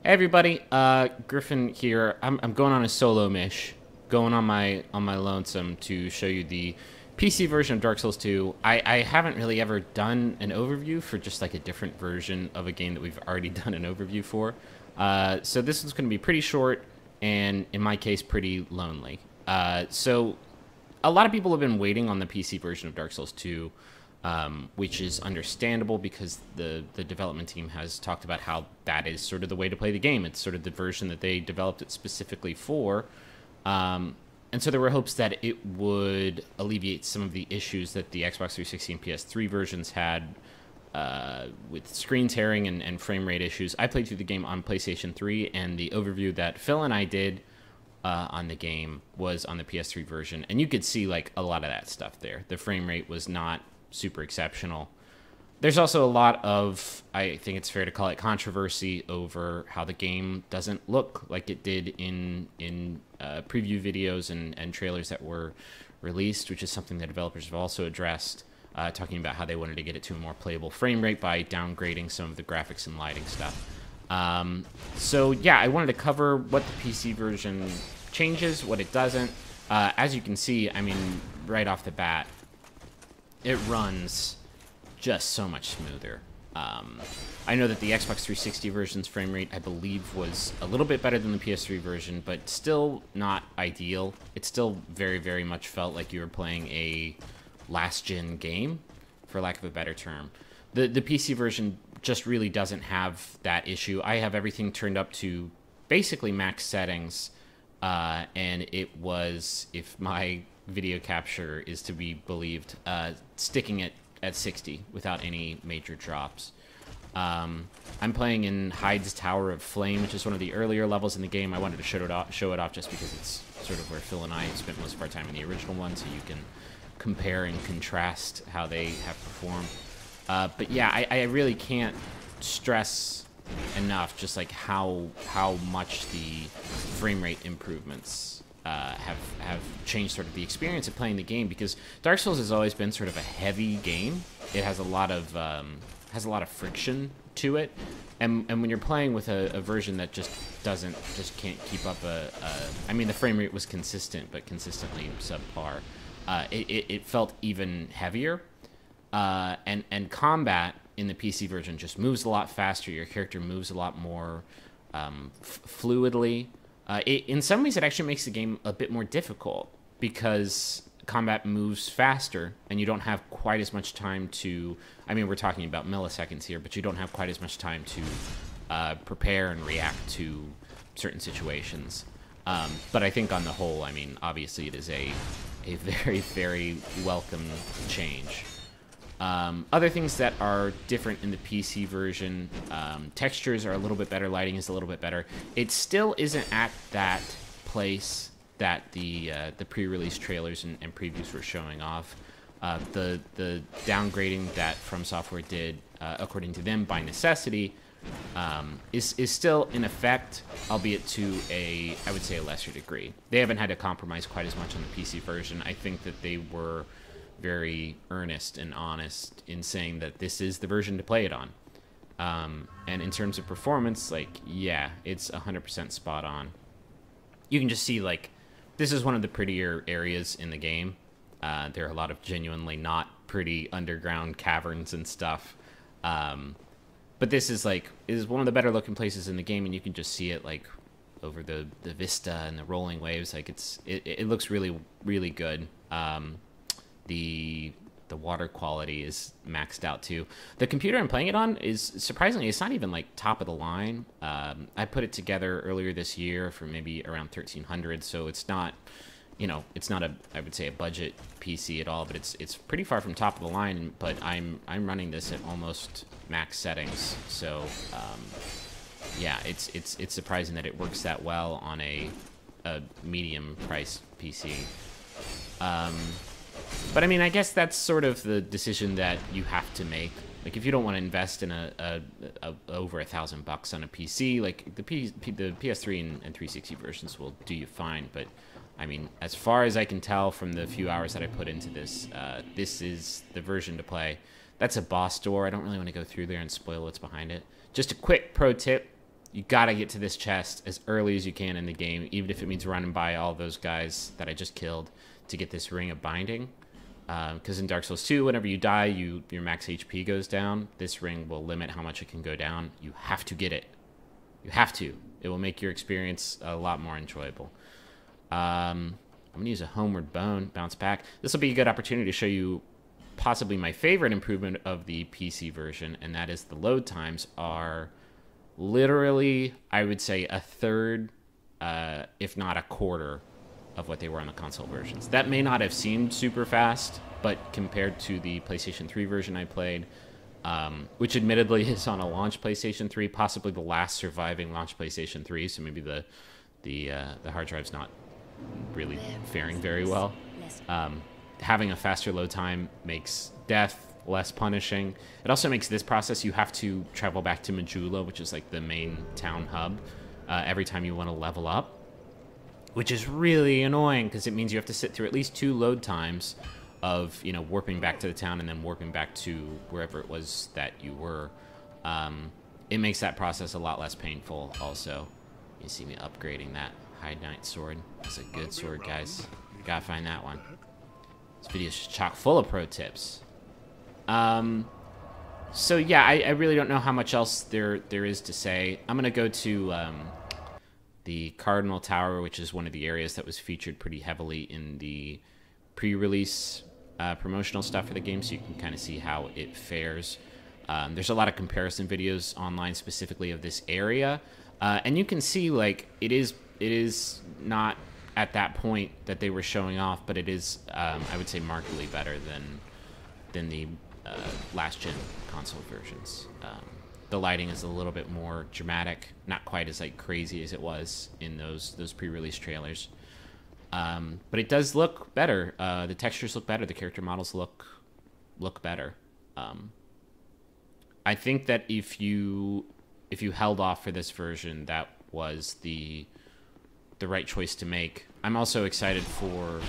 Hey everybody, Griffin here. I'm going on a solo mish, going on my lonesome to show you the PC version of Dark Souls 2. I haven't really ever done an overview for just like a different version of a game that we've already done an overview for. So this one's going to be pretty short and, in my case, pretty lonely. So a lot of people have been waiting on the PC version of Dark Souls 2. Which is understandable because the development team has talked about how that is sort of the way to play the game. It's sort of the version that they developed it specifically for. And so there were hopes that it would alleviate some of the issues that the Xbox 360 and PS3 versions had with screen tearing and frame rate issues. I played through the game on PlayStation 3, and the overview that Phil and I did on the game was on the PS3 version. And you could see like a lot of that stuff there. The frame rate was not super exceptional. There's also a lot of, I think it's fair to call it, controversy over how the game doesn't look like it did in preview videos and trailers that were released, which is something that developers have also addressed, talking about how they wanted to get it to a more playable frame rate by downgrading some of the graphics and lighting stuff. So yeah, I wanted to cover what the PC version changes, what it doesn't. As you can see, I mean, right off the bat, it runs just so much smoother. I know that the Xbox 360 version's frame rate, I believe, was a little bit better than the PS3 version, but still not ideal. It still very, very much felt like you were playing a last-gen game, for lack of a better term. The PC version just really doesn't have that issue. I have everything turned up to basically max settings, and it was, if my video capture is to be believed, sticking it at 60 without any major drops. I'm playing in Hyde's Tower of Flame, which is one of the earlier levels in the game. I wanted to show it off just because it's sort of where Phil and I spent most of our time in the original one, so you can compare and contrast how they have performed. But yeah, I really can't stress enough just like how much the frame rate improvements have changed sort of the experience of playing the game, because Dark Souls has always been sort of a heavy game. It has a lot of friction to it, and when you're playing with a version that just can't keep up I mean, the frame rate was consistent, but consistently subpar. It felt even heavier, and combat in the PC version just moves a lot faster. Your character moves a lot more fluidly. In some ways, it actually makes the game a bit more difficult because combat moves faster and you don't have quite as much time to... I mean, we're talking about milliseconds here, but you don't have quite as much time to prepare and react to certain situations. But I think on the whole, I mean, obviously it is a very, very welcome change. Other things that are different in the PC version, textures are a little bit better, lighting is a little bit better. It still isn't at that place that the pre-release trailers and previews were showing off. The downgrading that From Software did, according to them, by necessity, is still in effect, albeit to I would say, a lesser degree. They haven't had to compromise quite as much on the PC version. I think that they were very earnest and honest in saying that this is the version to play it on. And in terms of performance, like, yeah, it's 100% spot on. You can just see, like, this is one of the prettier areas in the game. There are a lot of genuinely not pretty underground caverns and stuff. But this is, like, is one of the better looking places in the game, and you can just see it, like, over the vista and the rolling waves. Like, it looks really, really good. The water quality is maxed out too. The computer I'm playing it on is, surprisingly, it's not even like top of the line. I put it together earlier this year for maybe around 1300, so it's not, you know, it's not I would say a budget PC at all, but it's pretty far from top of the line. But I'm running this at almost max settings, so yeah, it's surprising that it works that well on a medium priced PC. But I mean, I guess that's sort of the decision that you have to make. Like, if you don't want to invest in over $1,000 on a PC, like the PS3 and 360 versions will do you fine. But I mean, as far as I can tell from the few hours that I put into this, this is the version to play. That's a boss door. I don't really want to go through there and spoil what's behind it. Just a quick pro tip: you gotta get to this chest as early as you can in the game, even if it means running by all those guys that I just killed to get this Ring of Binding. Because in Dark Souls 2, whenever you die, your max HP goes down. This ring will limit how much it can go down. You have to get it. You have to. It will make your experience a lot more enjoyable. I'm going to use a Homeward Bone, bounce back. This will be a good opportunity to show you possibly my favorite improvement of the PC version, and that is the load times are literally, I would say, a third, if not a quarter, of what they were on the console versions. That may not have seemed super fast, but compared to the PlayStation 3 version I played, which admittedly is on a launch PlayStation 3, possibly the last surviving launch PlayStation 3, so maybe the hard drive's not really faring very well. Having a faster load time makes death less punishing. It also makes this process, you have to travel back to Majula, which is like the main town hub, every time you want to level up, which is really annoying because it means you have to sit through at least 2 load times of, you know, warping back to the town and then warping back to wherever it was that you were. It makes that process a lot less painful also. You see me upgrading that High Knight sword. That's a good sword, guys. Gotta find that one. This video is chock full of pro tips. So yeah, I really don't know how much else there is to say. I'm gonna go to the Cardinal Tower, which is one of the areas that was featured pretty heavily in the pre-release promotional stuff for the game, so you can kind of see how it fares. There's a lot of comparison videos online specifically of this area, and you can see like it is not at that point that they were showing off, but it is I would say markedly better than the last gen console versions. The lighting is a little bit more dramatic, not quite as like crazy as it was in those pre-release trailers, but it does look better. The textures look better. The character models look better. I think that if you held off for this version, that was the right choice to make. I'm also excited for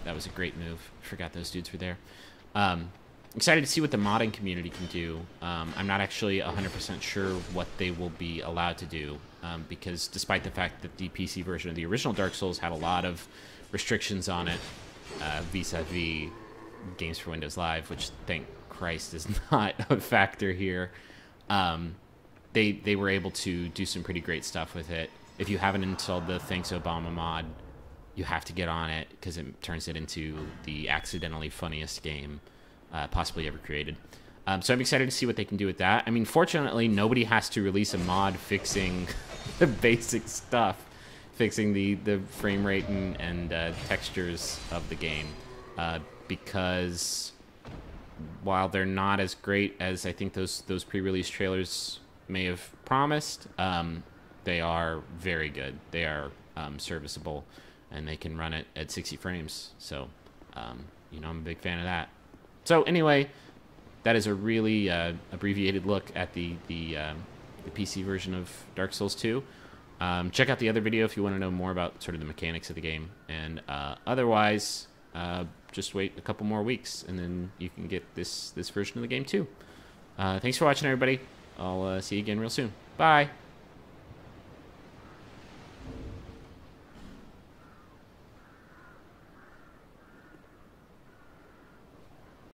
that was a great move. Forgot those dudes were there. Excited to see what the modding community can do. I'm not actually 100% sure what they will be allowed to do, because despite the fact that the PC version of the original Dark Souls had a lot of restrictions on it, vis-a-vis games for Windows Live, which thank Christ is not a factor here, they were able to do some pretty great stuff with it. If you haven't installed the Thanks Obama mod, you have to get on it because it turns it into the accidentally funniest game possibly ever created. So I'm excited to see what they can do with that. I mean, fortunately, nobody has to release a mod fixing the basic stuff, fixing the frame rate and textures of the game, because while they're not as great as I think those pre-release trailers may have promised, they are very good. They are serviceable, and they can run it at 60 frames. So, you know, I'm a big fan of that. So anyway, that is a really abbreviated look at the PC version of Dark Souls 2. Check out the other video if you want to know more about sort of the mechanics of the game. And otherwise, just wait a couple more weeks, and then you can get this version of the game too. Thanks for watching, everybody. I'll see you again real soon. Bye.